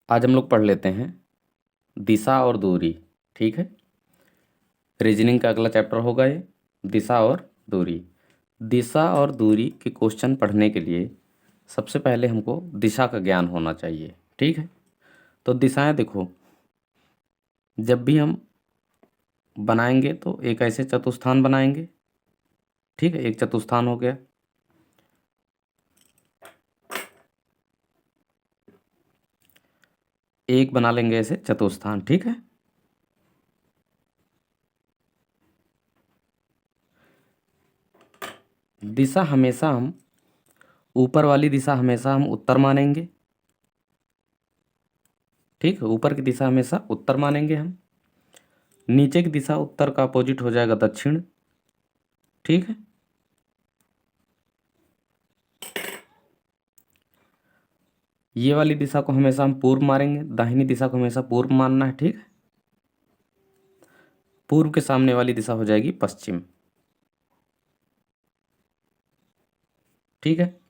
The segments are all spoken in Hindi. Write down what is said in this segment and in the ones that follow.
आज हम लोग पढ़ लेते हैं दिशा और दूरी। ठीक है, रीजनिंग का अगला चैप्टर होगा ये दिशा और दूरी। दिशा और दूरी के क्वेश्चन पढ़ने के लिए सबसे पहले हमको दिशा का ज्ञान होना चाहिए। ठीक है, तो दिशाएं देखो, जब भी हम बनाएंगे तो एक ऐसे चतुस्थान बनाएंगे। ठीक है, एक चतुस्थान हो गया। एक बना लेंगे ऐसे चतुस्थान। ठीक है, दिशा हमेशा हम ऊपर वाली दिशा हमेशा हम उत्तर मानेंगे। ठीक है, ऊपर की दिशा हमेशा उत्तर मानेंगे हम। नीचे की दिशा उत्तर का अपोजिट हो जाएगा दक्षिण। ठीक है, ये वाली दिशा को हमेशा हम पूर्व मानेंगे, दाहिनी दिशा को हमेशा पूर्व मानना है। ठीक है, पूर्व के सामने वाली दिशा हो जाएगी पश्चिम। ठीक है,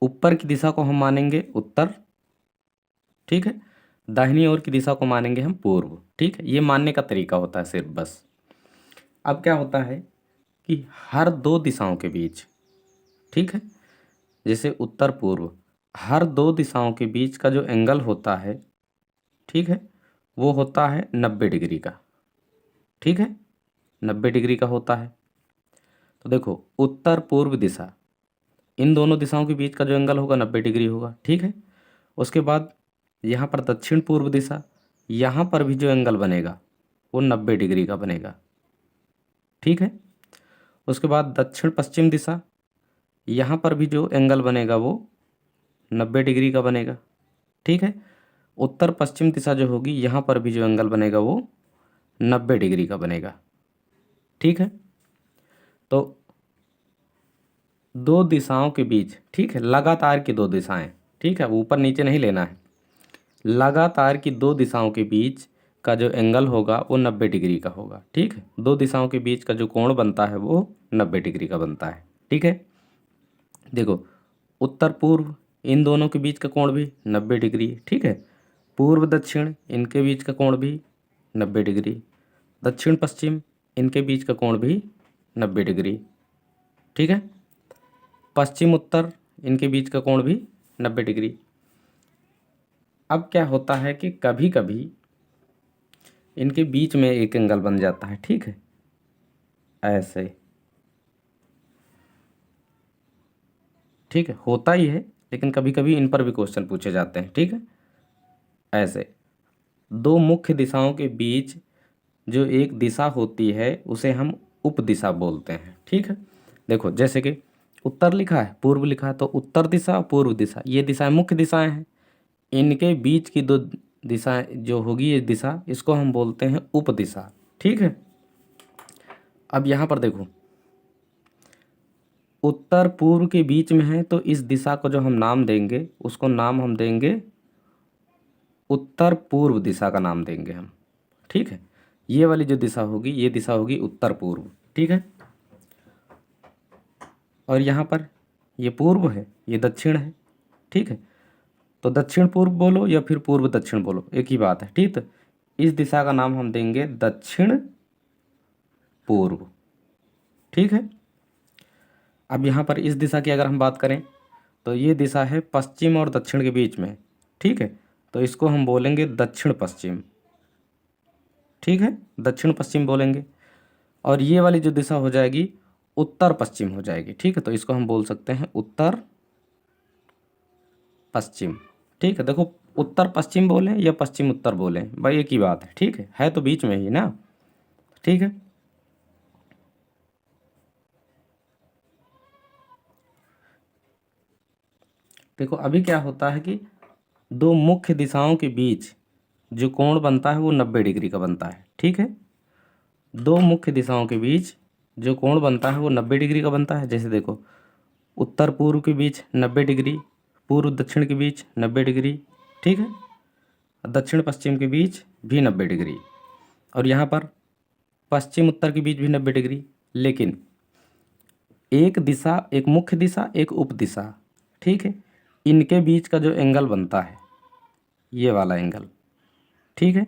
ऊपर की दिशा को हम मानेंगे उत्तर। ठीक है, दाहिनी ओर की दिशा को मानेंगे हम पूर्व। ठीक है, ये मानने का तरीका होता है सिर्फ बस। अब क्या होता है कि हर दो दिशाओं के बीच, ठीक है, जैसे उत्तर पूर्व, हर दो दिशाओं के बीच का जो एंगल होता है, ठीक है, वो होता है 90 डिग्री का। ठीक है, 90 डिग्री का होता है। तो देखो, उत्तर पूर्व दिशा, इन दोनों दिशाओं के बीच का जो एंगल होगा 90 डिग्री होगा। ठीक है, उसके बाद यहाँ पर दक्षिण पूर्व दिशा, यहाँ पर भी जो एंगल बनेगा वो 90 डिग्री का बनेगा। ठीक है, उसके बाद दक्षिण पश्चिम दिशा, यहाँ पर भी जो एंगल बनेगा वो 90 डिग्री का बनेगा। ठीक है, उत्तर पश्चिम दिशा जो होगी, यहाँ पर भी जो एंगल बनेगा वो 90 डिग्री का बनेगा। ठीक है, तो दो दिशाओं के बीच, ठीक है, लगातार की दो दिशाएं, ठीक है, ऊपर नीचे नहीं लेना है, लगातार की दो दिशाओं के बीच का जो एंगल होगा वो 90 डिग्री का होगा। ठीक है, दो दिशाओं के बीच का जो कोण बनता है वो 90 डिग्री का बनता है। ठीक है, देखो, उत्तर पूर्व, इन दोनों के बीच का कोण भी 90 डिग्री। ठीक है, पूर्व दक्षिण, इनके बीच का कोण भी 90 डिग्री। दक्षिण पश्चिम, इनके बीच का कोण भी 90 डिग्री। ठीक है, पश्चिम उत्तर, इनके बीच का कोण भी 90 डिग्री। अब क्या होता है कि कभी कभी इनके बीच में एक एंगल बन जाता है। ठीक है, ऐसे, ठीक है, होता ही है, लेकिन कभी कभी इन पर भी क्वेश्चन पूछे जाते हैं। ठीक है, ऐसे दो मुख्य दिशाओं के बीच जो एक दिशा होती है उसे हम उपदिशा बोलते हैं। ठीक है, देखो, जैसे कि उत्तर लिखा है, पूर्व लिखा है, तो उत्तर दिशा पूर्व दिशा, ये दिशाएं मुख्य दिशाएं हैं। इनके बीच की दो दिशाएं जो होगी, ये दिशा, इसको हम बोलते हैं उपदिशा। ठीक है, अब यहाँ पर देखो, उत्तर पूर्व के बीच में है, तो इस दिशा को जो हम नाम देंगे उसको नाम हम देंगे उत्तर पूर्व दिशा का नाम देंगे हम। ठीक है, ये वाली जो दिशा होगी, ये दिशा होगी उत्तर पूर्व। ठीक है, और यहाँ पर ये पूर्व है, ये दक्षिण है। ठीक है, तो दक्षिण पूर्व बोलो या फिर पूर्व दक्षिण बोलो, एक ही बात है। ठीक, तो इस दिशा का नाम हम देंगे दक्षिण पूर्व। ठीक है, अब यहाँ पर इस दिशा की अगर हम बात करें तो ये दिशा है पश्चिम और दक्षिण के बीच में। ठीक है, तो इसको हम बोलेंगे दक्षिण पश्चिम। ठीक है, दक्षिण पश्चिम बोलेंगे। और ये वाली जो दिशा हो जाएगी उत्तर पश्चिम हो जाएगी। ठीक है, तो इसको हम बोल सकते हैं उत्तर पश्चिम। ठीक है, देखो, उत्तर पश्चिम बोलें या पश्चिम उत्तर बोलें, भाई एक ही बात है। ठीक है तो बीच में ही ना। ठीक है, देखो, अभी क्या होता है कि दो मुख्य दिशाओं के बीच जो कोण बनता है वो 90 डिग्री का बनता है। ठीक है, दो मुख्य दिशाओं के बीच जो कोण बनता है वो 90 डिग्री का बनता है। जैसे देखो, उत्तर पूर्व के बीच 90 डिग्री, पूर्व दक्षिण के बीच 90 डिग्री। ठीक है, दक्षिण पश्चिम के बीच भी 90 डिग्री, और यहाँ पर पश्चिम उत्तर के बीच भी 90 डिग्री। लेकिन एक दिशा, एक मुख्य दिशा, एक उपदिशा, ठीक है, इनके बीच का जो एंगल बनता है ये वाला एंगल, ठीक है,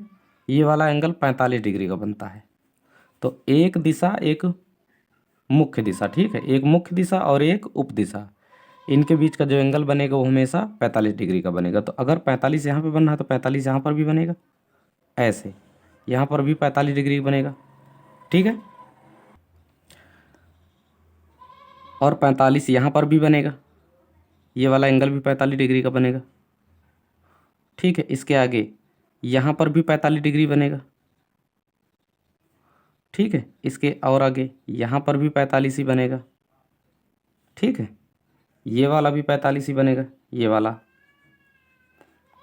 ये वाला एंगल 45 डिग्री का बनता है। तो एक दिशा, एक मुख्य दिशा, ठीक है, एक मुख्य दिशा और एक उप दिशा, इनके बीच का जो एंगल बनेगा वो हमेशा 45 डिग्री का बनेगा। तो अगर 45 यहाँ पे बन रहा है तो 45 यहाँ पर भी बनेगा, ऐसे यहाँ पर भी 45 डिग्री बनेगा, ठीक है, और 45 यहाँ पर भी बनेगा, ये वाला एंगल भी 45 डिग्री का बनेगा, ठीक है। इसके आगे यहाँ पर भी 45 डिग्री बनेगा, ठीक है। इसके और आगे यहाँ पर भी 45 ही बनेगा, ठीक है। ये वाला भी 45 ही बनेगा, ये वाला,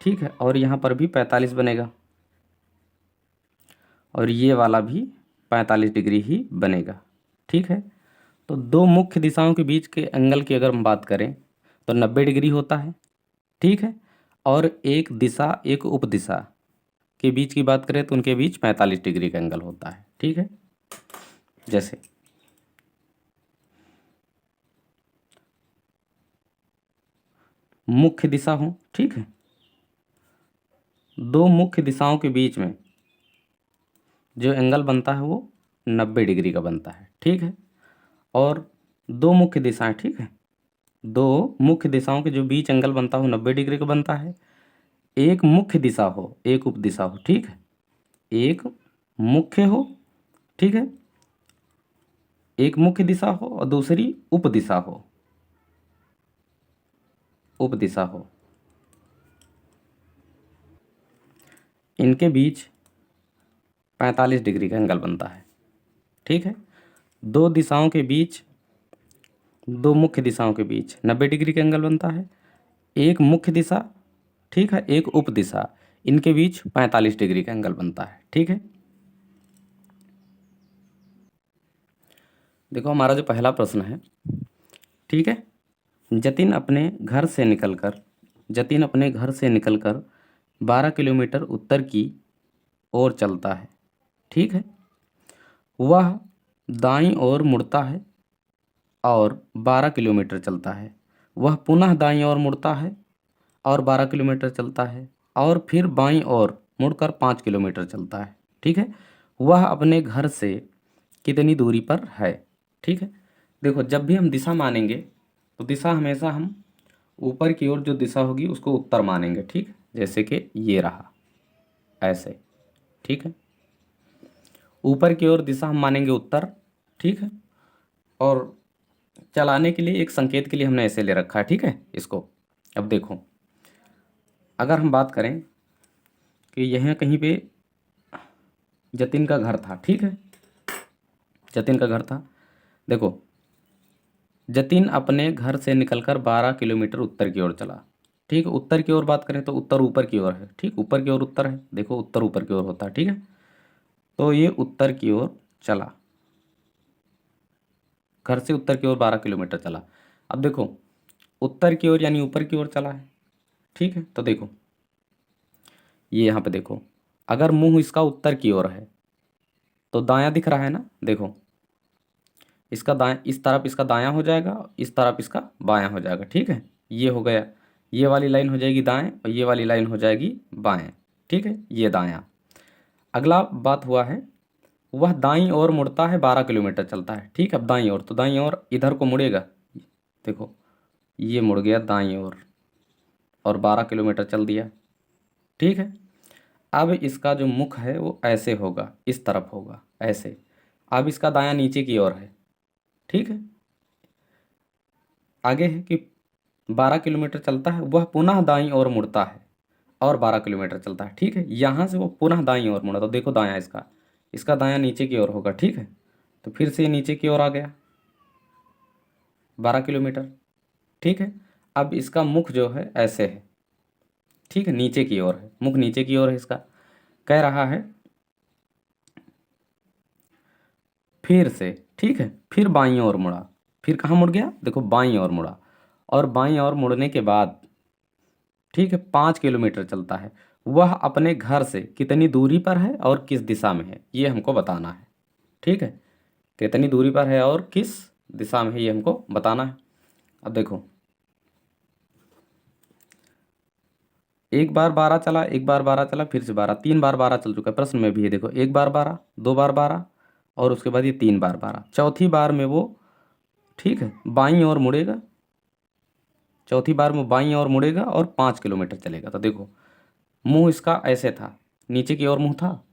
ठीक है, और यहाँ पर भी 45 बनेगा, और ये वाला भी 45 डिग्री ही बनेगा, ठीक है। तो दो मुख्य दिशाओं के बीच के एंगल की अगर हम बात करें तो 90 डिग्री होता है, ठीक है। और एक दिशा, एक उप दिशा के बीच की बात करें तो उनके बीच 45 डिग्री का एंगल होता है, ठीक है। जैसे मुख्य दिशा हो, ठीक है, दो मुख्य दिशाओं के बीच में जो एंगल बनता है वो 90 डिग्री का बनता है, ठीक है। और दो मुख्य दिशाएं, ठीक है, दो मुख्य दिशाओं के जो बीच एंगल बनता हो 90 डिग्री का बनता है। एक मुख्य दिशा हो, एक उप दिशा हो, ठीक है, एक मुख्य हो, ठीक है, एक मुख्य दिशा हो और दूसरी उप दिशा हो, उप दिशा हो, इनके बीच 45 डिग्री का एंगल बनता है, ठीक है। दो दिशाओं के बीच, दो मुख्य दिशाओं के बीच 90 डिग्री का एंगल बनता है। एक मुख्य दिशा, ठीक है, एक उप दिशा, इनके बीच 45 डिग्री का एंगल बनता है, ठीक है। देखो हमारा जो पहला प्रश्न है, ठीक है, जतिन अपने घर से निकलकर 12 किलोमीटर उत्तर की ओर चलता है, ठीक है। वह दाईं ओर मुड़ता है और 12 किलोमीटर चलता है। वह पुनः दाईं ओर मुड़ता है और 12 किलोमीटर चलता है, और फिर बाईं ओर मुड़कर 5 किलोमीटर चलता है, ठीक है। वह अपने घर से कितनी दूरी पर है, ठीक है। देखो जब भी हम दिशा मानेंगे तो दिशा हमेशा हम ऊपर की ओर जो दिशा होगी उसको उत्तर मानेंगे, ठीक है। जैसे कि ये रहा, ऐसे, ठीक है, ऊपर की ओर दिशा हम मानेंगे उत्तर, ठीक है। और चलाने के लिए एक संकेत के लिए हमने ऐसे ले रखा है, ठीक है इसको। अब देखो अगर हम बात करें कि यहाँ कहीं पे जतिन का घर था, ठीक है, जतिन का घर था। देखो जतिन अपने घर से निकलकर 12 किलोमीटर उत्तर की ओर चला, ठीक है। उत्तर की ओर बात करें तो उत्तर ऊपर की ओर है, ठीक, ऊपर की ओर उत्तर है, देखो उत्तर ऊपर की ओर होता है, ठीक है। तो ये उत्तर की ओर चला, घर से उत्तर की ओर 12 किलोमीटर चला। अब देखो उत्तर की ओर यानी ऊपर की ओर चला है, ठीक है। तो देखो ये यहाँ पे देखो, अगर मुंह इसका उत्तर की ओर है तो दायां दिख रहा है ना, देखो इसका दाएं, इस तरफ इसका दायां हो जाएगा, इस तरफ इसका बायां हो जाएगा, ठीक है। ये हो गया, ये वाली लाइन हो जाएगी दाएं और ये वाली लाइन हो जाएगी बाएं, ठीक है, ये दायां। अगला बात हुआ है, वह दाईं ओर मुड़ता है, 12 किलोमीटर चलता है, ठीक है। अब दाईं ओर, तो दाईं ओर इधर को मुड़ेगा, देखो ये मुड़ गया दाईं ओर और 12 किलोमीटर चल दिया, ठीक है। अब इसका जो मुख है वो ऐसे होगा, इस तरफ होगा, ऐसे। अब इसका दायां नीचे की ओर है, ठीक है। आगे है कि 12 किलोमीटर चलता है, वह पुनः दाईं ओर मुड़ता है और 12 किलोमीटर चलता है, ठीक है। यहाँ से वो पुनः दाईं ओर मुड़ा, तो देखो दायां इसका, इसका दायां नीचे की ओर होगा, ठीक है। तो फिर से ये नीचे की ओर आ गया 12 किलोमीटर, ठीक है। अब इसका मुख जो है ऐसे है, ठीक है, नीचे की ओर है, मुख नीचे की ओर है इसका। कह रहा है फिर से, ठीक है, फिर बाईं ओर मुड़ा, फिर कहाँ मुड़ गया, देखो बाईं ओर मुड़ा, और बाईं ओर मुड़ने के बाद, ठीक है, 5 किलोमीटर चलता है। वह अपने घर से कितनी दूरी पर है और किस दिशा में है ये हमको बताना है, ठीक है। कितनी दूरी पर है और किस दिशा में है ये हमको बताना है। अब देखो एक बार 12 चला, एक बार 12 चला, फिर से 12, 3 बार 12 चल चुका है। प्रश्न में भी है देखो, एक बार 12, 2 बार 12 और उसके बाद ये 3 बार 12। चौथी बार में वो, ठीक है, बाईं ओर मुड़ेगा, चौथी बार में बाईं ओर मुड़ेगा और 5 किलोमीटर चलेगा। तो देखो मुंह इसका ऐसे था, नीचे की ओर मुंह था,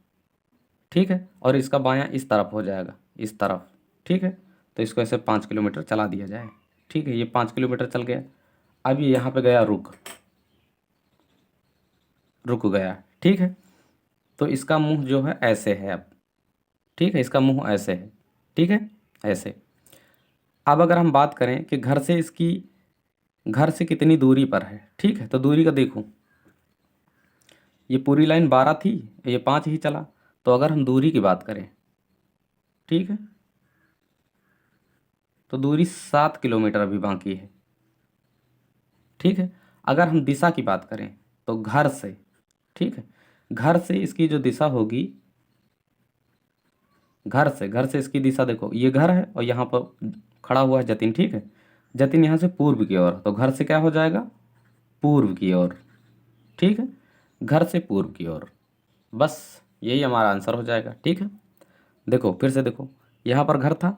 ठीक है, और इसका बायां इस तरफ हो जाएगा, इस तरफ, ठीक है। तो इसको ऐसे 5 किलोमीटर चला दिया जाए, ठीक है। ये 5 किलोमीटर चल गया। अब ये यहाँ पे गया रुक गया, ठीक है। तो इसका मुंह जो है ऐसे है अब, ठीक है, इसका मुंह ऐसे है, ठीक है, ऐसे। अब अगर हम बात करें कि घर से कितनी दूरी पर है, ठीक है, तो दूरी का देखो, ये पूरी लाइन 12 थी, ये 5 ही चला। तो अगर हम दूरी की बात करें, ठीक है, तो दूरी 7 किलोमीटर अभी बाकी है, ठीक है। अगर हम दिशा की बात करें तो घर से, ठीक है, घर से इसकी जो दिशा होगी, घर से इसकी दिशा देखो, ये घर है और यहाँ पर खड़ा हुआ है जतिन, ठीक है। जतिन यहाँ से पूर्व की ओर, तो घर से क्या हो जाएगा, पूर्व की ओर, ठीक है, घर से पूर्व की ओर। बस यही हमारा आंसर हो जाएगा, ठीक है। देखो फिर से देखो, यहाँ पर घर था,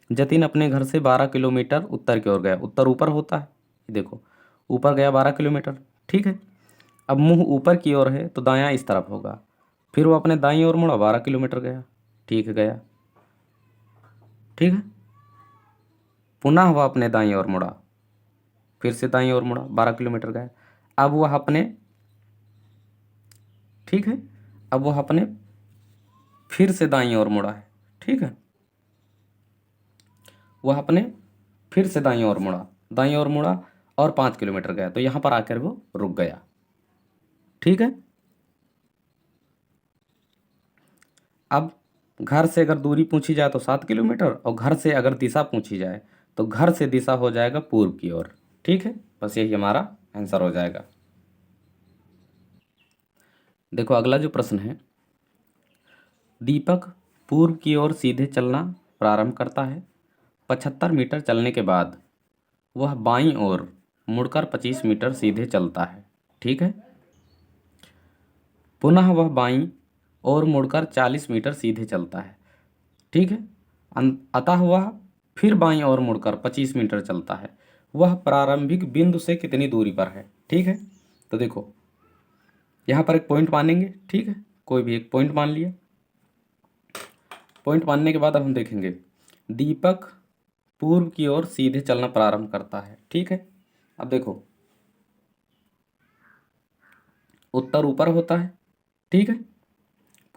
जतिन अपने घर से 12 किलोमीटर उत्तर की ओर गया। उत्तर ऊपर होता है, देखो ऊपर गया 12 किलोमीटर, ठीक है। अब मुंह ऊपर की ओर है तो दायां इस तरफ होगा, फिर वो अपने दाईं ओर मुड़ा, 12 किलोमीटर गया, ठीक है, गया, ठीक है। पुनः वह अपने दाईं ओर मुड़ा, फिर से दाईं ओर मुड़ा, 12 किलोमीटर गया। अब वह अपने, ठीक है, अब वह अपने फिर से दाईं ओर मुड़ा है, ठीक है, वह अपने फिर से दाईं ओर मुड़ा और 5 किलोमीटर गया। तो यहाँ पर आकर वो रुक गया, ठीक है। अब घर से अगर दूरी पूछी जाए तो 7 किलोमीटर, और घर से अगर दिशा पूछी जाए तो घर से दिशा हो जाएगा पूर्व की ओर, ठीक है। बस यही हमारा आंसर हो जाएगा। देखो अगला जो प्रश्न है, दीपक पूर्व की ओर सीधे चलना प्रारंभ करता है। 75 मीटर चलने के बाद वह बाईं ओर मुड़कर 25 मीटर सीधे चलता है, ठीक है। पुनः वह बाईं ओर मुड़कर 40 मीटर सीधे चलता है, ठीक है। अतः वह फिर बाईं ओर मुड़कर 25 मीटर चलता है। वह प्रारंभिक बिंदु से कितनी दूरी पर है, ठीक है। तो देखो यहाँ पर एक पॉइंट मानेंगे, ठीक है, कोई भी एक पॉइंट मान लिया। पॉइंट मानने के बाद अब हम देखेंगे, दीपक पूर्व की ओर सीधे चलना प्रारंभ करता है, ठीक है। अब देखो उत्तर ऊपर होता है, ठीक है,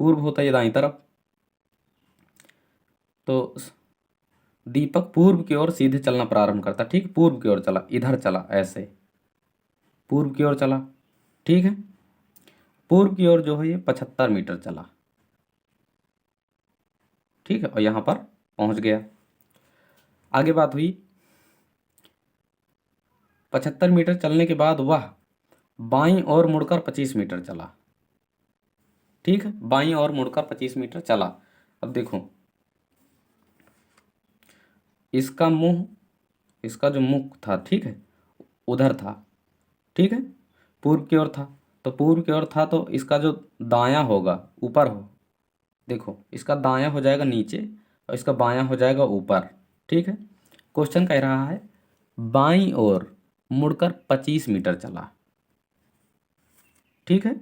पूर्व होता है ये दाईं तरफ। तो दीपक पूर्व की ओर सीधे चलना प्रारंभ करता, ठीक, पूर्व की ओर चला, इधर चला, ऐसे पूर्व की ओर चला, ठीक है। पूर्व की ओर जो है ये 75 मीटर चला, ठीक है, और यहाँ पर पहुँच गया। आगे बात हुई, 75 मीटर चलने के बाद वह बाईं ओर मुड़कर 25 मीटर चला, ठीक है, बाईं ओर मुड़कर 25 मीटर चला। अब देखो इसका मुंह, इसका जो मुख था, ठीक है, उधर था, ठीक है, पूर्व की ओर था। तो पूर्व की ओर था तो इसका जो दायां होगा ऊपर हो, देखो इसका दायां हो जाएगा नीचे और इसका बायां हो जाएगा ऊपर, ठीक है। क्वेश्चन कह रहा है बाईं ओर मुड़कर 25 मीटर चला, ठीक है।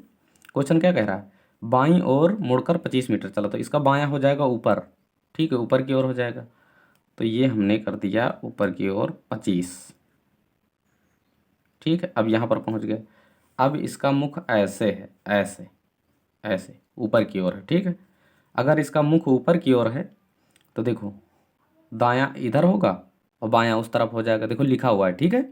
क्वेश्चन क्या कह रहा है, बाईं ओर मुड़कर 25 मीटर चला, तो इसका बायां हो जाएगा ऊपर, ठीक है, ऊपर की ओर हो जाएगा। तो ये हमने कर दिया ऊपर की ओर 25, ठीक है। अब यहाँ पर पहुँच गए। अब इसका मुख ऐसे है, ऐसे ऐसे ऊपर की ओर है, ठीक है। अगर इसका मुख ऊपर की ओर है तो देखो दायां इधर होगा और बायां उस तरफ हो जाएगा, देखो लिखा हुआ है, ठीक है।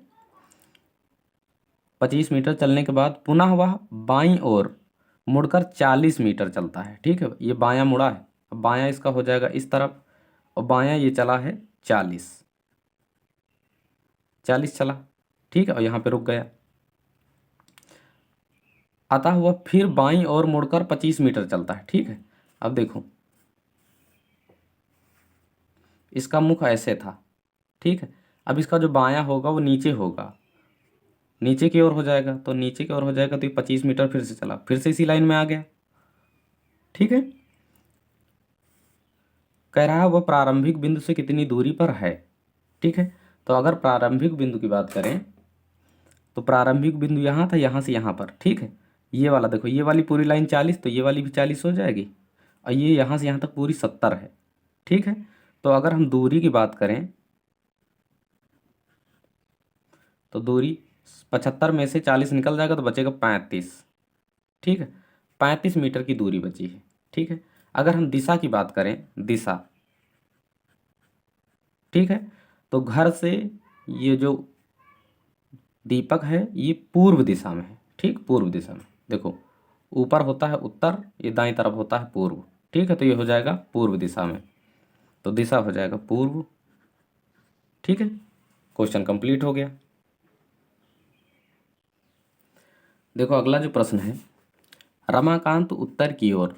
25 मीटर चलने के बाद पुनः वह बाईं ओर मुड़कर 40 मीटर चलता है, ठीक है। ये बायां मुड़ा है, अब बायां इसका हो जाएगा इस तरफ और बायां ये चला है 40 चला, ठीक है, और यहाँ पे रुक गया। अतः वह फिर बाईं ओर मुड़कर 25 मीटर चलता है, ठीक है। अब देखो इसका मुख ऐसे था, ठीक है। अब इसका जो बायां होगा वो नीचे होगा, नीचे की ओर हो जाएगा, तो नीचे की ओर हो जाएगा तो ये 25 मीटर फिर से चला, फिर से इसी लाइन में आ गया। ठीक है, कह रहा है वह प्रारंभिक बिंदु से कितनी दूरी पर है। ठीक है, तो अगर प्रारंभिक बिंदु की बात करें तो प्रारंभिक बिंदु यहाँ था, यहाँ से यहाँ पर। ठीक है, ये वाला देखो, ये वाली पूरी लाइन 40, तो ये वाली भी 40 हो जाएगी, और ये यहाँ से यहाँ तक पूरी 70 है। ठीक है, तो अगर हम दूरी की बात करें तो दूरी 75 में से 40 निकल जाएगा तो बचेगा 35। ठीक है, 35 मीटर की दूरी बची है। ठीक है, अगर हम दिशा की बात करें, दिशा, ठीक है, तो घर से ये जो दीपक है ये पूर्व दिशा में है। ठीक, पूर्व दिशा में देखो, ऊपर होता है उत्तर, ये दाईं तरफ होता है पूर्व। ठीक है, तो ये हो जाएगा पूर्व दिशा में, तो दिशा हो जाएगा पूर्व। ठीक है, क्वेश्चन कंप्लीट हो गया। देखो अगला जो प्रश्न है, रमाकांत उत्तर की ओर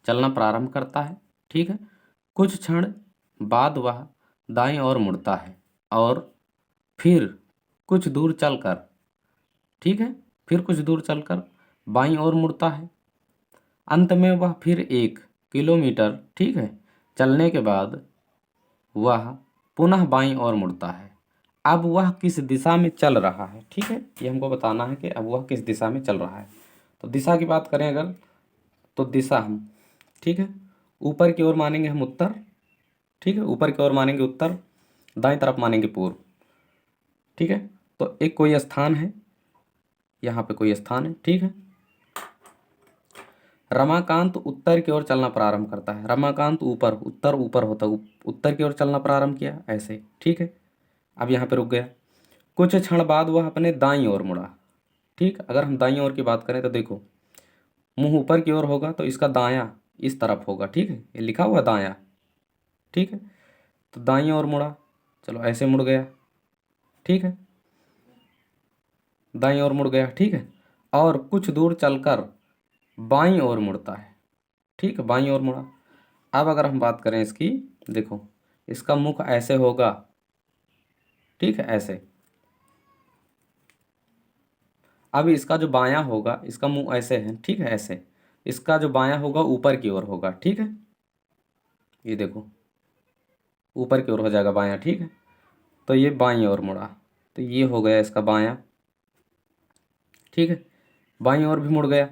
चलना प्रारंभ करता है। ठीक है, कुछ क्षण बाद वह दाईं ओर मुड़ता है और फिर कुछ दूर चलकर, ठीक है, फिर कुछ दूर चलकर बाईं ओर मुड़ता है। अंत में वह फिर 1 किलोमीटर, ठीक है, चलने के बाद वह पुनः बाईं ओर मुड़ता है। अब वह किस दिशा में चल रहा है। ठीक है, ये हमको बताना है कि अब वह किस दिशा में चल रहा है। तो दिशा की बात करें अगर, तो दिशा हम, ठीक है, ऊपर की ओर मानेंगे हम उत्तर। ठीक है, ऊपर की ओर मानेंगे उत्तर, दाईं तरफ मानेंगे पूर्व। ठीक है, तो एक कोई स्थान है, यहाँ पे कोई स्थान है। ठीक है, रमाकांत उत्तर की ओर चलना प्रारंभ करता है। रमाकांत ऊपर, उत्तर ऊपर होता है, उत्तर की ओर चलना प्रारंभ किया ऐसे। ठीक है, अब यहाँ पे रुक गया। कुछ क्षण बाद वह अपने दाईं ओर मुड़ा। ठीक, अगर हम दाईं ओर की बात करें तो देखो, मुंह ऊपर की ओर होगा तो इसका दायां इस तरफ होगा। ठीक है, ये लिखा हुआ दायां। ठीक है, तो दाईं ओर मुड़ा, चलो ऐसे मुड़ गया। ठीक है, दाईं ओर मुड़ गया। ठीक है, और कुछ दूर चलकर बाईं ओर मुड़ता है। ठीक है, बाईं ओर मुड़ा। अब अगर हम बात करें इसकी, देखो इसका मुख ऐसे होगा। ठीक है, ऐसे। अब इसका जो बायां होगा, इसका मुंह ऐसे है। ठीक है, ऐसे। इसका जो बायां होगा ऊपर की ओर होगा। ठीक है, ये देखो ऊपर की ओर हो जाएगा बायां। ठीक है, तो ये बाईं ओर मुड़ा, तो ये हो गया इसका बायां। ठीक है, बाईं ओर भी मुड़ गया।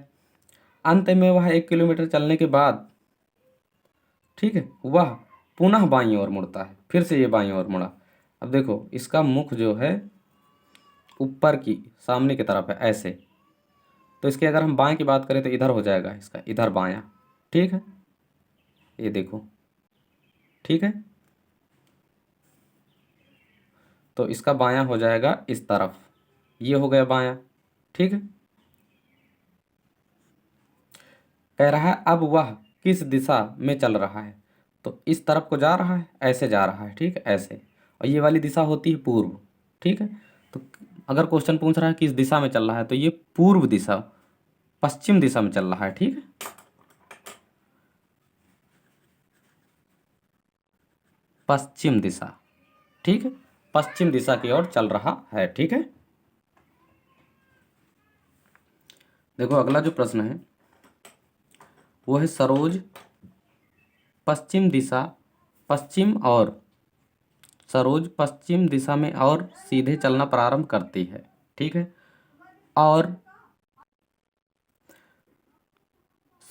अंत में वह 1 किलोमीटर चलने के बाद, ठीक है, वह पुनः बाईं ओर मुड़ता है, फिर से ये बाईं ओर मुड़ा। अब देखो इसका मुख जो है ऊपर की सामने की तरफ है ऐसे, तो इसके अगर हम बाएं की बात करें तो इधर हो जाएगा इसका, इधर बायां। ठीक है, ये देखो। ठीक है, तो इसका बायां हो जाएगा इस तरफ, ये हो गया बायां। ठीक है, कह रहा है अब वह किस दिशा में चल रहा है, तो इस तरफ को जा रहा है, ऐसे जा रहा है। ठीक है, ऐसे, और ये वाली दिशा होती है पूर्व। ठीक है, तो अगर क्वेश्चन पूछ रहा है किस दिशा में चल रहा है, तो ये पूर्व दिशा, पश्चिम दिशा में चल रहा है। ठीक है, पश्चिम दिशा। ठीक है, पश्चिम दिशा की ओर चल रहा है। ठीक है, देखो अगला जो प्रश्न है वो है सरोज पश्चिम दिशा, पश्चिम और सरोज पश्चिम दिशा में और सीधे चलना प्रारंभ करती है। ठीक है, और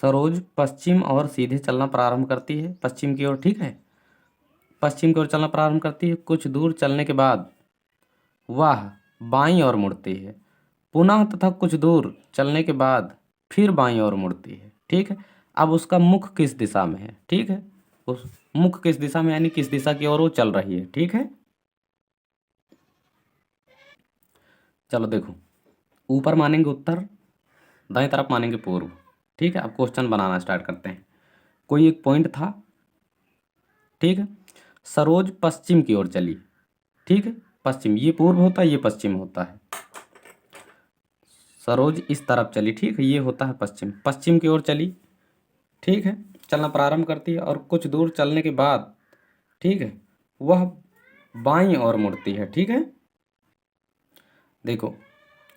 सरोज पश्चिम और सीधे चलना प्रारंभ करती है, पश्चिम की ओर। ठीक है, पश्चिम की ओर चलना प्रारंभ करती है। कुछ दूर चलने के बाद वह बाईं ओर मुड़ती है, पुनः तथा कुछ दूर चलने के बाद फिर बाईं ओर मुड़ती है। ठीक है, अब उसका मुख किस दिशा में है। ठीक है, उस मुख किस दिशा में, यानी किस दिशा की ओर वो चल रही है। ठीक है, चलो देखो, ऊपर मानेंगे उत्तर, दाएं तरफ मानेंगे पूर्व। ठीक है, अब क्वेश्चन बनाना स्टार्ट करते हैं। कोई एक पॉइंट था। ठीक है, सरोज पश्चिम की ओर चली। ठीक है, पश्चिम, ये पूर्व होता है, ये पश्चिम होता है। सरोज इस तरफ चली। ठीक है, ये होता है पश्चिम, पश्चिम की ओर चली। ठीक है, चलना प्रारंभ करती है और कुछ दूर चलने के बाद, ठीक है, वह बाईं ओर मुड़ती है। ठीक है, देखो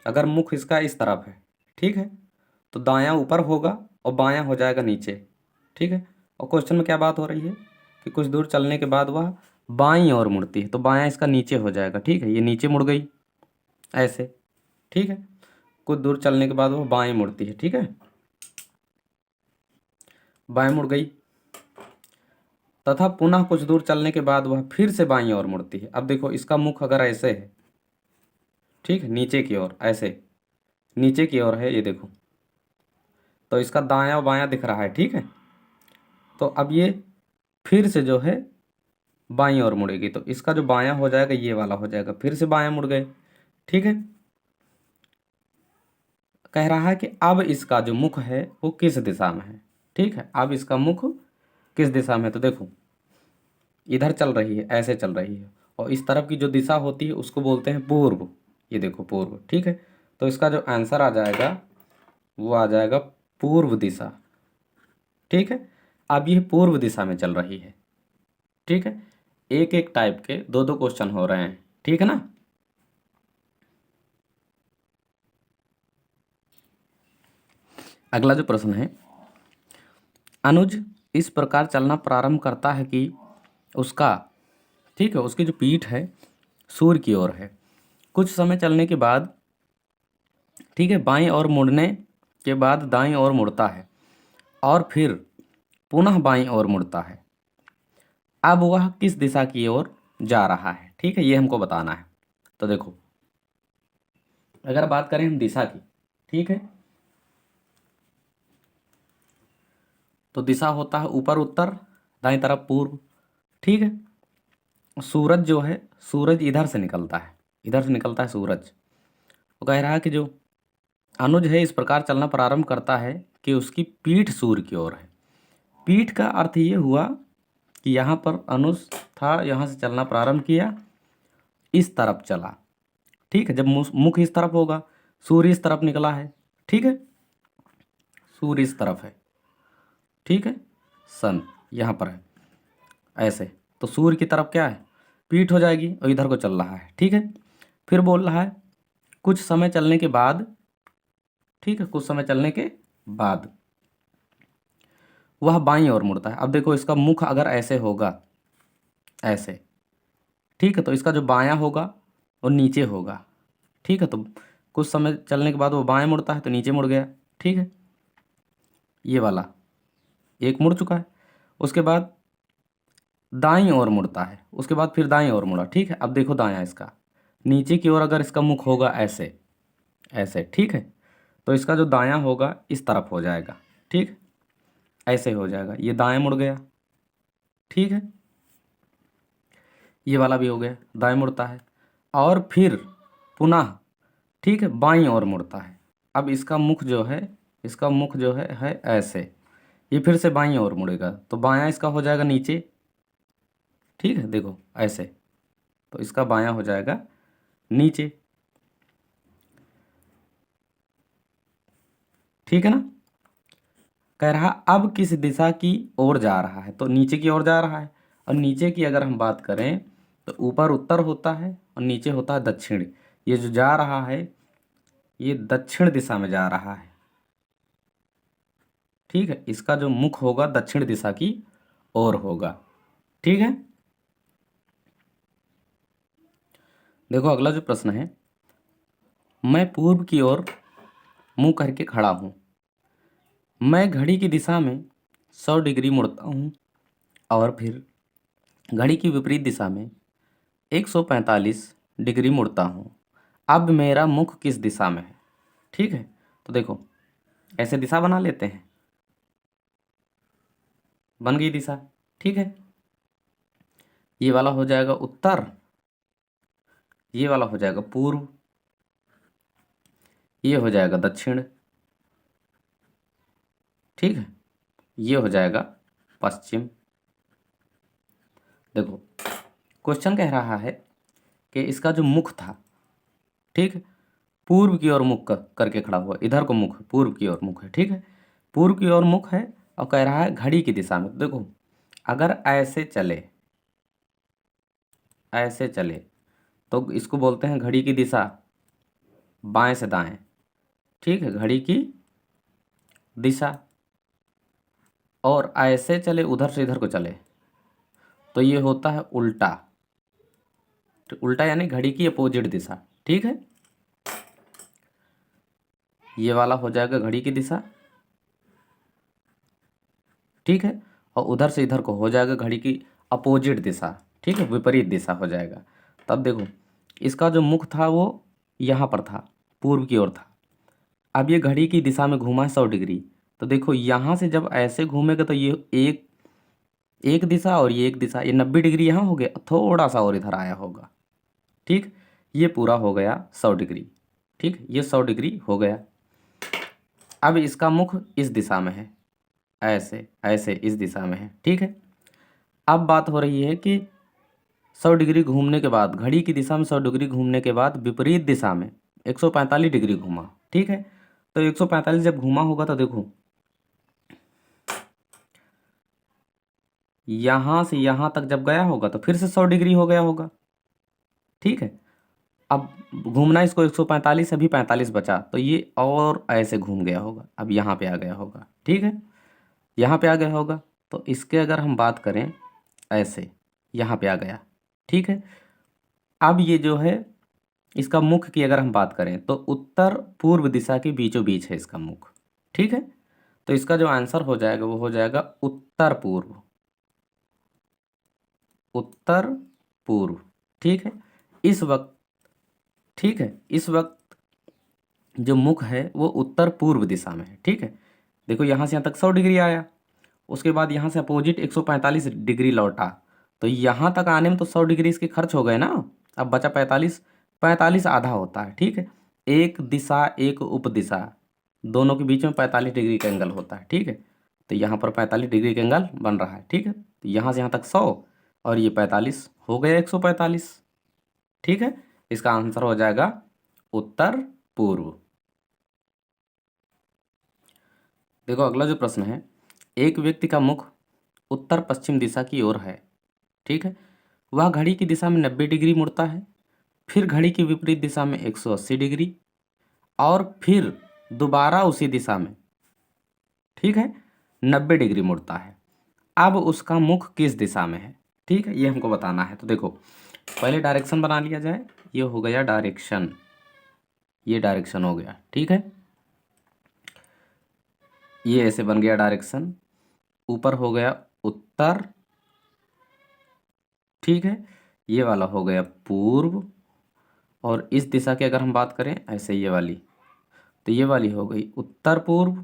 अगर मुख इसका इस तरफ है, ठीक है, तो दायां ऊपर होगा और बायां हो जाएगा नीचे, ठीक है। और क्वेश्चन में क्या बात हो रही है कि कुछ दूर चलने के बाद वह बाईं ओर मुड़ती है, तो बायां इसका नीचे हो जाएगा, ठीक है, ये नीचे मुड़ गई ऐसे, ठीक है। कुछ दूर चलने के बाद वह बाएं मुड़ती है, ठीक है, बाएं मुड़ गई, तथा पुनः कुछ दूर चलने के बाद वह फिर से बाईं ओर मुड़ती है। अब देखो इसका मुख अगर ऐसे है, ठीक है, नीचे की ओर, ऐसे नीचे की ओर है, ये देखो, तो इसका दायां और बायां दिख रहा है, ठीक है। तो अब ये फिर से जो है बाईं ओर मुड़ेगी, तो इसका जो बायां हो जाएगा ये वाला हो जाएगा, फिर से बायां मुड़ गए, ठीक है। कह रहा है कि अब इसका जो मुख है वो किस दिशा में है, ठीक है, अब इसका मुख किस दिशा में है। तो देखो इधर चल रही है, ऐसे चल रही है, और इस तरफ की जो दिशा होती है उसको बोलते हैं पूर्व, ये देखो पूर्व, ठीक है। तो इसका जो आंसर आ जाएगा वो आ जाएगा पूर्व दिशा, ठीक है। अब ये पूर्व दिशा में चल रही है, ठीक है। एक एक टाइप के दो दो क्वेश्चन हो रहे हैं, ठीक है ना। अगला जो प्रश्न है, अनुज इस प्रकार चलना प्रारंभ करता है कि उसका, ठीक है, उसकी जो पीठ है सूर्य की ओर है। कुछ समय चलने के बाद, ठीक है, बाईं ओर मुड़ने के बाद दाईं ओर मुड़ता है और फिर पुनः बाईं ओर मुड़ता है। अब वह किस दिशा की ओर जा रहा है, ठीक है, ये हमको बताना है। तो देखो अगर बात करें हम दिशा की, ठीक है, तो दिशा होता है ऊपर उत्तर, दाईं तरफ पूर्व, ठीक है। सूरज जो है, सूरज इधर से निकलता है, इधर से निकलता है सूरज। वो कह रहा है कि जो अनुज है इस प्रकार चलना प्रारंभ करता है कि उसकी पीठ सूर्य की ओर है। पीठ का अर्थ ये हुआ कि यहाँ पर अनुज था, यहाँ से चलना प्रारंभ किया, इस तरफ चला, ठीक है। जब मुख इस तरफ होगा, सूर्य इस तरफ निकला है, ठीक है, सूर्य इस तरफ है, ठीक है, सन यहाँ पर है ऐसे, तो सूर्य की तरफ क्या है, पीठ हो जाएगी और इधर को चल रहा है, ठीक है। फिर बोल रहा है कुछ समय चलने के बाद, ठीक है, कुछ समय चलने के बाद वह बाईं ओर मुड़ता है। अब देखो इसका मुख अगर ऐसे होगा, ऐसे, ठीक है, तो इसका जो बायां होगा वो नीचे होगा, ठीक है। तो कुछ समय चलने के बाद वो बाएं मुड़ता है तो नीचे मुड़ गया, ठीक है, ये वाला एक मुड़ चुका है। उसके बाद दाईं ओर मुड़ता है, उसके बाद फिर दाईं ओर मुड़ा, ठीक है। अब देखो दायां इसका नीचे की ओर अगर इसका मुख होगा ऐसे, ऐसे, ठीक है, तो इसका जो दायां होगा इस तरफ हो जाएगा, ठीक, ऐसे हो जाएगा, ये दाएं मुड़ गया, ठीक है, ये वाला भी हो गया, दाएं मुड़ता है और फिर पुनः, ठीक है, बाईं ओर मुड़ता है। अब इसका मुख जो है, इसका मुख जो है ऐसे, ये फिर से बाईं ओर मुड़ेगा, तो बायां इसका हो जाएगा नीचे, ठीक है, देखो ऐसे, तो इसका बायां हो जाएगा नीचे, ठीक है ना। कह रहा अब किस दिशा की ओर जा रहा है, तो नीचे की ओर जा रहा है। और नीचे की अगर हम बात करें तो ऊपर उत्तर होता है और नीचे होता है दक्षिण। ये जो जा रहा है ये दक्षिण दिशा में जा रहा है, ठीक है, इसका जो मुख होगा दक्षिण दिशा की ओर होगा, ठीक है। देखो अगला जो प्रश्न है, मैं पूर्व की ओर मुंह करके खड़ा हूं, मैं घड़ी की दिशा में 100 डिग्री मुड़ता हूं और फिर घड़ी की विपरीत दिशा में 145 डिग्री मुड़ता हूँ। अब मेरा मुख किस दिशा में है, ठीक है। तो देखो ऐसे दिशा बना लेते हैं, बन गई दिशा, ठीक है। ये वाला हो जाएगा उत्तर, ये वाला हो जाएगा पूर्व, ये हो जाएगा दक्षिण, ठीक है, ये हो जाएगा पश्चिम। देखो क्वेश्चन कह रहा है कि इसका जो मुख था, ठीक है, पूर्व की ओर मुख करके खड़ा हुआ, इधर को मुख, पूर्व की ओर मुख है, ठीक है, पूर्व की ओर मुख है और कह रहा है घड़ी की दिशा में। तो देखो अगर ऐसे चले, ऐसे चले तो इसको बोलते हैं घड़ी की दिशा बाएं से दाएं, ठीक है, घड़ी की दिशा। और ऐसे चले, उधर से इधर को चले, तो ये होता है उल्टा। तो उल्टा यानी घड़ी की अपोजिट दिशा, ठीक है। ये वाला हो जाएगा घड़ी की दिशा, ठीक है। और उधर से इधर को हो जाएगा घड़ी की अपोजिट दिशा, ठीक है, विपरीत दिशा हो जाएगा। तब देखो, इसका जो मुख था वो यहाँ पर था, पूर्व की ओर था। अब ये घड़ी की दिशा में घूमा 100 डिग्री। तो देखो यहाँ से जब ऐसे घूमेगा तो ये एक एक दिशा और ये एक दिशा, ये 90 डिग्री यहाँ हो गया, थोड़ा सा और इधर आया होगा, ठीक। ये पूरा हो गया 100 डिग्री, ठीक, ये 100 डिग्री हो गया। अब इसका मुख इस दिशा में है, ऐसे ऐसे इस दिशा में है, ठीक है। अब बात हो रही है कि 100 डिग्री घूमने के बाद, घड़ी की दिशा में 100 डिग्री घूमने के बाद विपरीत दिशा में 145 डिग्री घूमा, ठीक है। तो 145 जब घूमा होगा तो देखो यहाँ से यहाँ तक जब गया होगा तो फिर से 100 डिग्री हो गया होगा, ठीक है। अब घूमना इसको 145, अभी 45 बचा, तो ये और ऐसे घूम गया होगा, अब यहाँ पे आ गया होगा, ठीक है, यहाँ पे आ गया होगा। तो इसके अगर हम बात करें ऐसे, यहाँ पे आ गया, ठीक है। अब ये जो है इसका मुख की अगर हम बात करें तो उत्तर पूर्व दिशा के बीचों बीच है इसका मुख, ठीक है। तो इसका जो आंसर हो जाएगा वो हो जाएगा उत्तर पूर्व, उत्तर पूर्व, ठीक है। इस वक्त, ठीक है, इस वक्त जो मुख है वो उत्तर पूर्व दिशा में है, ठीक है। देखो यहाँ से यहाँ तक 100 डिग्री आया, उसके बाद यहाँ से अपोजिट 145 डिग्री लौटा, तो यहाँ तक आने में तो 100 डिग्री इसके खर्च हो गए ना। अब बचा 45, 45 आधा होता है, ठीक है। एक दिशा एक उपदिशा, दोनों के बीच में 45 डिग्री का एंगल होता है, ठीक है। तो यहाँ पर 45 डिग्री का एंगल बन रहा है, ठीक है। तो यहाँ से यहाँ तक 100 और ये 45 हो गया 145, ठीक है। इसका आंसर हो जाएगा उत्तर पूर्व। देखो अगला जो प्रश्न है, एक व्यक्ति का मुख उत्तर पश्चिम दिशा की ओर है, ठीक है। वह घड़ी की दिशा में 90 डिग्री मुड़ता है, फिर घड़ी की विपरीत दिशा में 180 डिग्री, और फिर दोबारा उसी दिशा में, ठीक है, 90 डिग्री मुड़ता है। अब उसका मुख किस दिशा में है, ठीक है, ये हमको बताना है। तो देखो पहले डायरेक्शन बना लिया जाए, ये हो गया डायरेक्शन, ये डायरेक्शन हो गया, ठीक है। ये ऐसे बन गया डायरेक्शन, ऊपर हो गया उत्तर, ठीक है। ये वाला हो गया पूर्व, और इस दिशा की अगर हम बात करें ऐसे ये वाली, तो ये वाली हो गई उत्तर पूर्व,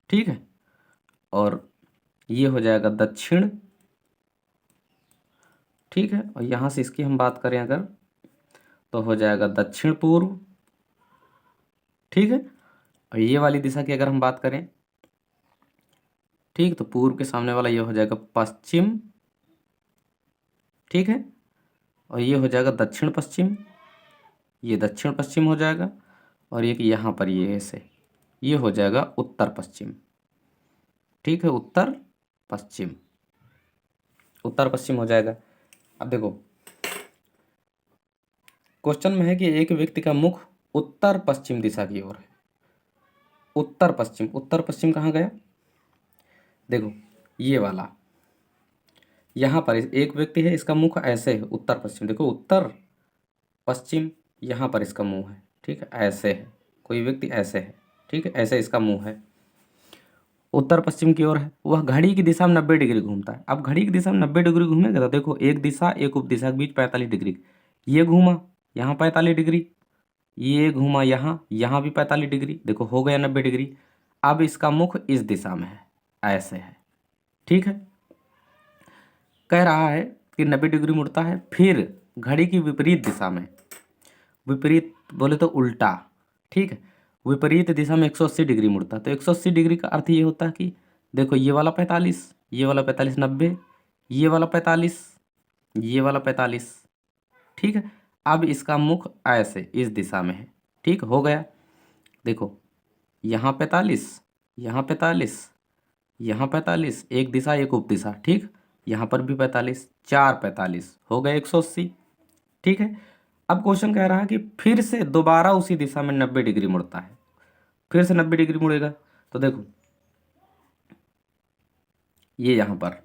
ठीक है। और ये हो जाएगा दक्षिण, ठीक है। और यहाँ से इसकी हम बात करें अगर, तो हो जाएगा दक्षिण पूर्व, ठीक है। और ये वाली दिशा की अगर हम बात करें, ठीक, तो पूर्व के सामने वाला ये हो जाएगा पश्चिम, ठीक है। और ये हो जाएगा दक्षिण पश्चिम, ये दक्षिण पश्चिम हो जाएगा। और एक यहाँ पर ये ऐसे, ये हो जाएगा उत्तर पश्चिम, ठीक है, उत्तर पश्चिम, उत्तर पश्चिम हो जाएगा। अब देखो क्वेश्चन में है कि एक व्यक्ति का मुख उत्तर पश्चिम दिशा की ओर है, उत्तर पश्चिम, उत्तर पश्चिम कहाँ गया, देखो ये वाला, यहाँ पर एक व्यक्ति है, इसका मुख ऐसे है उत्तर पश्चिम, देखो उत्तर पश्चिम, यहाँ पर इसका मुंह है, ठीक है, ऐसे है, कोई व्यक्ति ऐसे है, ठीक है, ऐसे इसका मुंह है, उत्तर पश्चिम की ओर है। वह घड़ी की दिशा में 90 डिग्री घूमता है। अब घड़ी की दिशा में 90 डिग्री घूमेगा तो देखो एक दिशा एक उपदिशा के बीच 45 डिग्री, ये घूमा यहाँ 45 डिग्री, ये घूमा यहाँ, यहाँ भी 45 डिग्री, देखो हो गया 90 डिग्री। अब इसका मुख इस दिशा में है, ऐसे है, ठीक है। कह रहा है कि 90 डिग्री मुड़ता है, फिर घड़ी की विपरीत दिशा में, विपरीत बोले तो उल्टा, ठीक है, विपरीत दिशा में 180 डिग्री मुड़ता है। तो 180 डिग्री का अर्थ ये होता है कि देखो ये वाला 45, ये वाला 45, 90, ये वाला 45, ये वाला 45, ठीक है। अब इसका मुख ऐसे इस दिशा में है, ठीक हो गया। देखो यहाँ 45, यहाँ 45, यहाँ 45, एक दिशा एक उपदिशा, ठीक, यहाँ पर भी 45, 4 45 हो गए 180, ठीक है। अब क्वेश्चन कह रहा है कि फिर से दोबारा उसी दिशा में 90 डिग्री मुड़ता है, फिर से 90 डिग्री मुड़ेगा। तो देखो ये यहाँ पर,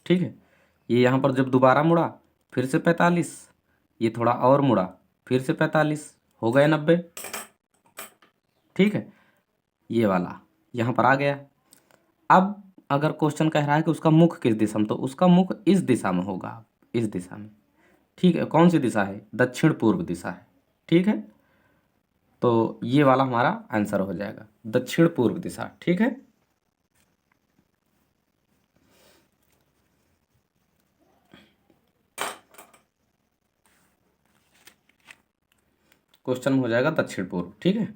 ठीक है, ये यहाँ पर जब दोबारा मुड़ा फिर से 45, ये थोड़ा और मुड़ा फिर से 45, हो गए 90, ठीक है। ये वाला यहाँ पर आ गया। अब अगर क्वेश्चन कह रहा है कि उसका मुख किस दिशा में, तो उसका मुख इस दिशा में होगा, इस दिशा में, ठीक है। कौन सी दिशा है? दक्षिण पूर्व दिशा है, ठीक है। तो ये वाला हमारा आंसर हो जाएगा, दक्षिण पूर्व दिशा, ठीक है। क्वेश्चन हो जाएगा दक्षिण पूर्व, ठीक है,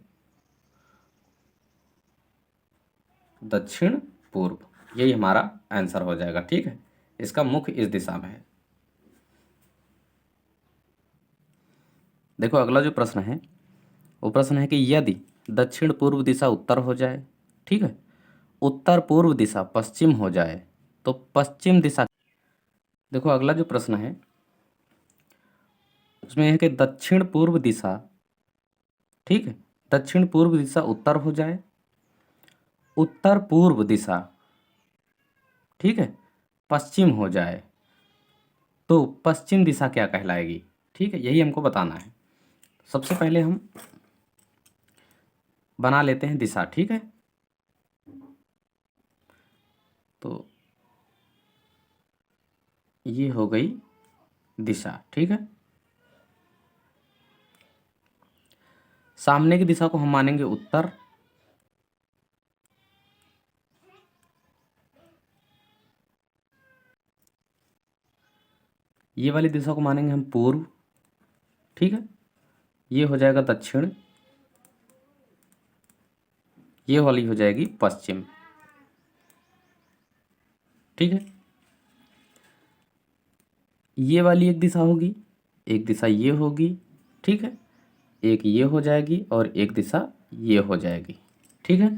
दक्षिण पूर्व, यही हमारा आंसर हो जाएगा, ठीक है। इसका मुख इस दिशा में है। देखो अगला जो प्रश्न है वो प्रश्न है कि यदि दक्षिण पूर्व दिशा उत्तर हो जाए, ठीक है, उत्तर पूर्व दिशा पश्चिम हो जाए, तो पश्चिम दिशा, देखो अगला जो प्रश्न है उसमें है कि दक्षिण पूर्व दिशा, ठीक है, दक्षिण पूर्व दिशा उत्तर हो जाए, उत्तर पूर्व दिशा, ठीक है, पश्चिम हो जाए, तो पश्चिम दिशा क्या कहलाएगी, ठीक है, यही हमको बताना है। सबसे पहले हम बना लेते हैं दिशा, ठीक है। तो ये हो गई दिशा, ठीक है। सामने की दिशा को हम मानेंगे उत्तर, ये वाली दिशा को मानेंगे हम पूर्व, ठीक है, ये हो जाएगा दक्षिण, ये वाली हो जाएगी पश्चिम, ठीक है। ये वाली एक दिशा होगी, एक दिशा ये होगी, ठीक है, एक ये हो जाएगी और एक दिशा ये हो जाएगी, ठीक है।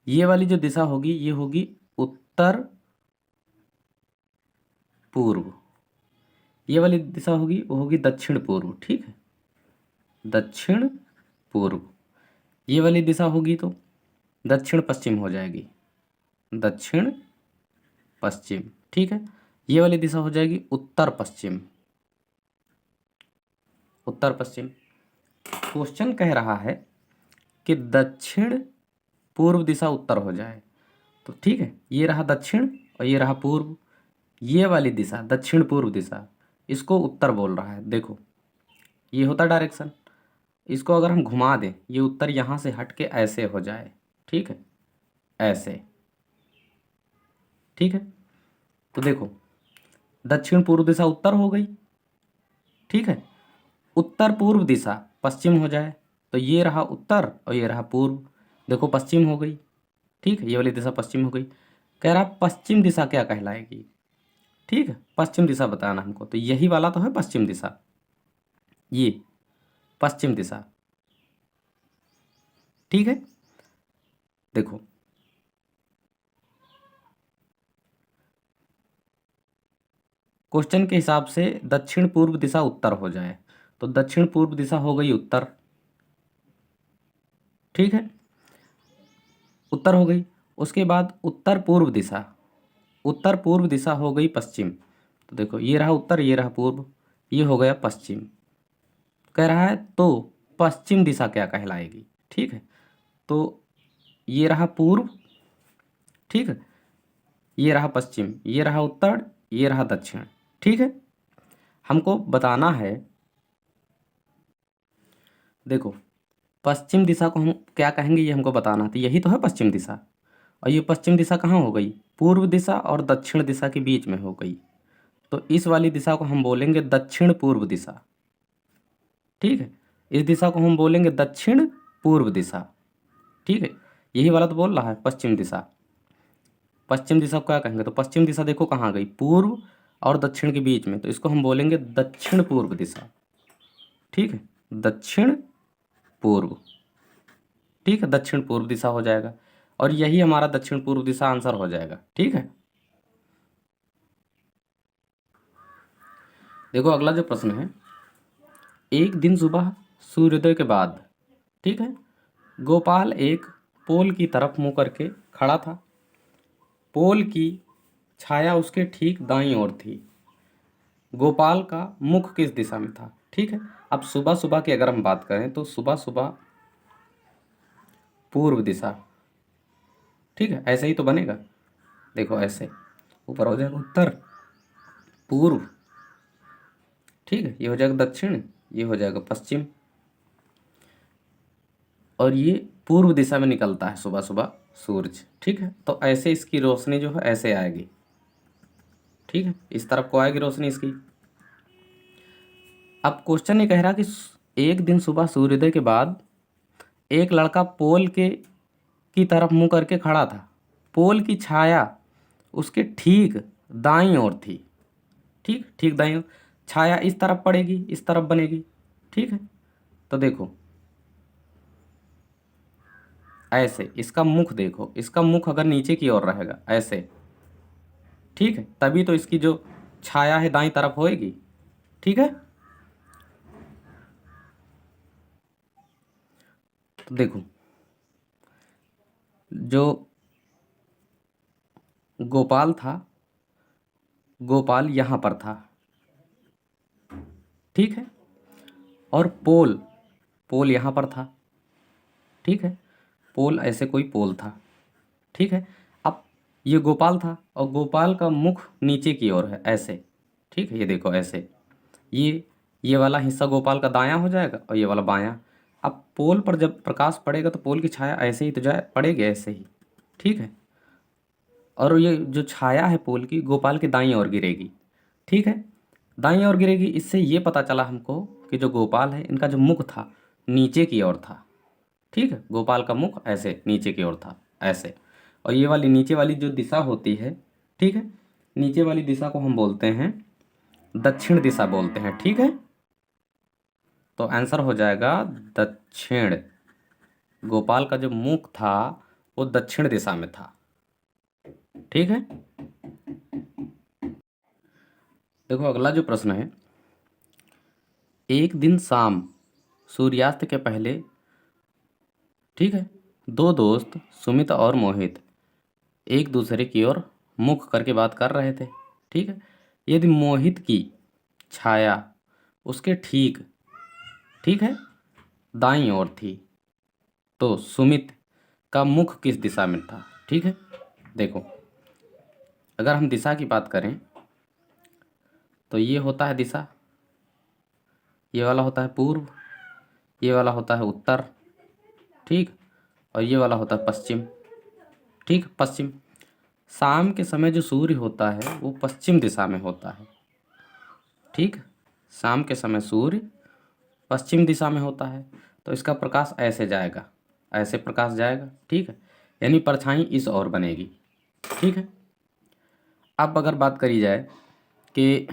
ये वाली जो दिशा होगी ये होगी उत्तर पूर्व, ये वाली दिशा होगी वो होगी दक्षिण पूर्व, ठीक है, दक्षिण पूर्व। ये वाली दिशा होगी तो दक्षिण पश्चिम हो जाएगी, दक्षिण पश्चिम, ठीक है। ये वाली दिशा हो जाएगी उत्तर पश्चिम, उत्तर पश्चिम। क्वेश्चन कह रहा है कि दक्षिण पूर्व दिशा उत्तर हो जाए, तो ठीक है, ये रहा दक्षिण और ये रहा पूर्व, ये वाली दिशा दक्षिण पूर्व दिशा, इसको उत्तर बोल रहा है। देखो ये होता डायरेक्शन, इसको अगर हम घुमा दें, ये उत्तर यहाँ से हट के ऐसे हो जाए, ठीक है, ऐसे, ठीक है। तो देखो दक्षिण पूर्व दिशा उत्तर हो गई, ठीक है, उत्तर पूर्व दिशा पश्चिम हो जाए, तो ये रहा उत्तर और ये रहा पूर्व, देखो पश्चिम हो गई, ठीक है, ये वाली दिशा पश्चिम हो गई। कह रहा पश्चिम दिशा क्या कहलाएगी, ठीक है, पश्चिम दिशा बताना हमको, तो यही वाला तो है पश्चिम दिशा, ये पश्चिम दिशा, ठीक है। देखो क्वेश्चन के हिसाब से दक्षिण पूर्व दिशा उत्तर हो जाए, तो दक्षिण पूर्व दिशा हो गई उत्तर, ठीक है, उत्तर हो गई। उसके बाद उत्तर पूर्व दिशा, उत्तर पूर्व दिशा हो गई पश्चिम, तो देखो ये रहा उत्तर ये रहा पूर्व, ये हो गया पश्चिम। कह रहा है तो पश्चिम दिशा क्या कहलाएगी, ठीक है, तो ये रहा पूर्व, ठीक है, ये रहा पश्चिम, ये रहा उत्तर, ये रहा दक्षिण, ठीक है। हमको बताना है, देखो पश्चिम दिशा को हम क्या कहेंगे ये हमको बताना है, तो यही तो है पश्चिम दिशा, और ये पश्चिम दिशा कहाँ हो गई, पूर्व दिशा और दक्षिण दिशा के बीच में हो गई, तो इस वाली दिशा को हम बोलेंगे दक्षिण पूर्व दिशा, ठीक है। इस दिशा को हम बोलेंगे दक्षिण पूर्व दिशा, ठीक है। यही वाला तो बोल रहा है पश्चिम दिशा, पश्चिम दिशा को क्या कहेंगे, तो पश्चिम दिशा देखो कहाँ गई, पूर्व और दक्षिण के बीच में, तो इसको हम बोलेंगे दक्षिण पूर्व दिशा, ठीक है, दक्षिण पूर्व, ठीक है, दक्षिण पूर्व दिशा हो जाएगा, और यही हमारा दक्षिण पूर्व दिशा आंसर हो जाएगा, ठीक है। देखो अगला जो प्रश्न है, एक दिन सुबह सूर्योदय के बाद, ठीक है, गोपाल एक पोल की तरफ मुंह करके खड़ा था। पोल की छाया उसके ठीक दाईं ओर थी। गोपाल का मुख किस दिशा में था? ठीक है, अब सुबह सुबह की अगर हम बात करें तो सुबह सुबह पूर्व दिशा, ठीक है, ऐसे ही तो बनेगा। देखो ऐसे ऊपर हो जाएगा उत्तर, पूर्व, ठीक है, ये हो जाएगा दक्षिण, ये हो जाएगा पश्चिम, और ये पूर्व दिशा में निकलता है सुबह सुबह सूरज, ठीक है। तो ऐसे इसकी रोशनी जो है ऐसे आएगी, ठीक है, इस तरफ को आएगी रोशनी इसकी। अब क्वेश्चन ये कह रहा कि एक दिन सुबह सूर्योदय के बाद एक लड़का पोल के की तरफ मुंह करके खड़ा था। पोल की छाया उसके ठीक दाईं ओर थी, ठीक, ठीक दाईं ओर। छाया इस तरफ पड़ेगी, इस तरफ बनेगी, ठीक है। तो देखो ऐसे, इसका मुख देखो, इसका मुख अगर नीचे की ओर रहेगा ऐसे, ठीक है, तभी तो इसकी जो छाया है दाईं तरफ होएगी, ठीक है। तो देखो जो गोपाल था, गोपाल यहाँ पर था, ठीक है, और पोल, पोल यहाँ पर था, ठीक है, पोल ऐसे कोई पोल था, ठीक है। अब ये गोपाल था और गोपाल का मुख नीचे की ओर है ऐसे, ठीक है, ये देखो ऐसे, ये वाला हिस्सा गोपाल का दायां हो जाएगा और ये वाला बायां। अब पोल पर जब प्रकाश पड़ेगा तो पोल की छाया ऐसे ही तो जाए पड़ेगी, ऐसे ही, ठीक है, और ये जो छाया है पोल की गोपाल की दाईं ओर गिरेगी, ठीक है, दाईं ओर गिरेगी। इससे ये पता चला हमको कि जो गोपाल है इनका जो मुख था नीचे की ओर था, ठीक है, गोपाल का मुख ऐसे नीचे की ओर था ऐसे, और ये वाली नीचे वाली जो दिशा होती है, ठीक है, नीचे वाली दिशा को हम बोलते हैं दक्षिण दिशा बोलते हैं, ठीक है। तो आंसर हो जाएगा दक्षिण। गोपाल का जो मुख था वो दक्षिण दिशा में था, ठीक है। देखो अगला जो प्रश्न है, एक दिन शाम सूर्यास्त के पहले, ठीक है, दो दोस्त सुमित और मोहित एक दूसरे की ओर मुख करके बात कर रहे थे, ठीक है। यदि मोहित की छाया उसके ठीक, ठीक है, दाईं ओर थी तो सुमित का मुख किस दिशा में था? ठीक है, देखो अगर हम दिशा की बात करें तो ये होता है दिशा, ये वाला होता है पूर्व, ये वाला होता है उत्तर, ठीक, और ये वाला होता है पश्चिम, ठीक, पश्चिम। शाम के समय जो सूर्य होता है वो पश्चिम दिशा में होता है, ठीक, शाम के समय सूर्य पश्चिम दिशा में होता है, तो इसका प्रकाश ऐसे जाएगा, ऐसे प्रकाश जाएगा, ठीक है, यानी परछाई इस ओर बनेगी, ठीक है। अब अगर बात करी जाए कि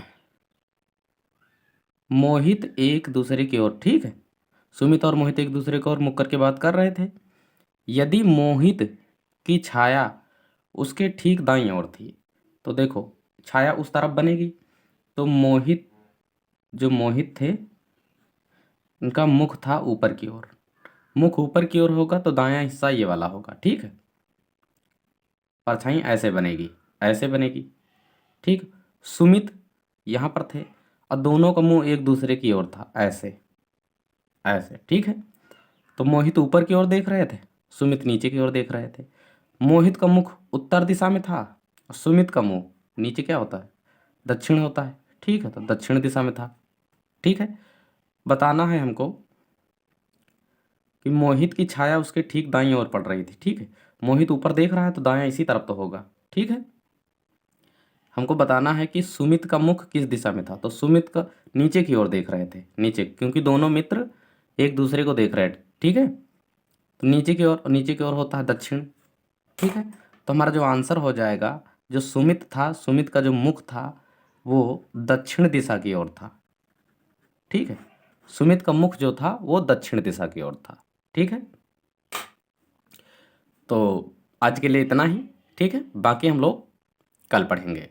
मोहित एक दूसरे की ओर, ठीक है, सुमित और मोहित एक दूसरे की ओर मुख करके बात कर रहे थे। यदि मोहित की छाया उसके ठीक दाईं ओर थी तो देखो छाया उस तरफ बनेगी, तो मोहित, जो मोहित थे उनका मुख था ऊपर की ओर, मुख ऊपर की ओर होगा तो दायां हिस्सा ये वाला होगा, ठीक है, परछाई ऐसे बनेगी, ऐसे बनेगी, ठीक। सुमित यहाँ पर थे और दोनों का मुंह एक दूसरे की ओर था ऐसे, ऐसे, ठीक है। तो मोहित ऊपर की ओर देख रहे थे, सुमित नीचे की ओर देख रहे थे। मोहित का मुख उत्तर दिशा में था और सुमित का मुंह नीचे क्या होता है, दक्षिण होता है, ठीक है, तो दक्षिण दिशा में था, ठीक है। बताना है हमको कि मोहित की छाया उसके ठीक दाईं ओर पड़ रही थी, ठीक है, मोहित ऊपर देख रहा है तो दायां इसी तरफ तो होगा, ठीक है। हमको बताना है कि सुमित का मुख किस दिशा में था, तो सुमित का नीचे की ओर देख रहे थे, नीचे, क्योंकि दोनों मित्र एक दूसरे को देख रहे थे, ठीक है, तो नीचे की ओर, और नीचे की ओर होता है दक्षिण, ठीक है। तो हमारा जो आंसर हो जाएगा, जो सुमित था, सुमित का जो मुख था वो दक्षिण दिशा की ओर था, ठीक है, सुमित का मुख जो था वो दक्षिण दिशा की ओर था, ठीक है। तो आज के लिए इतना ही, ठीक है, बाकी हम लोग कल पढ़ेंगे।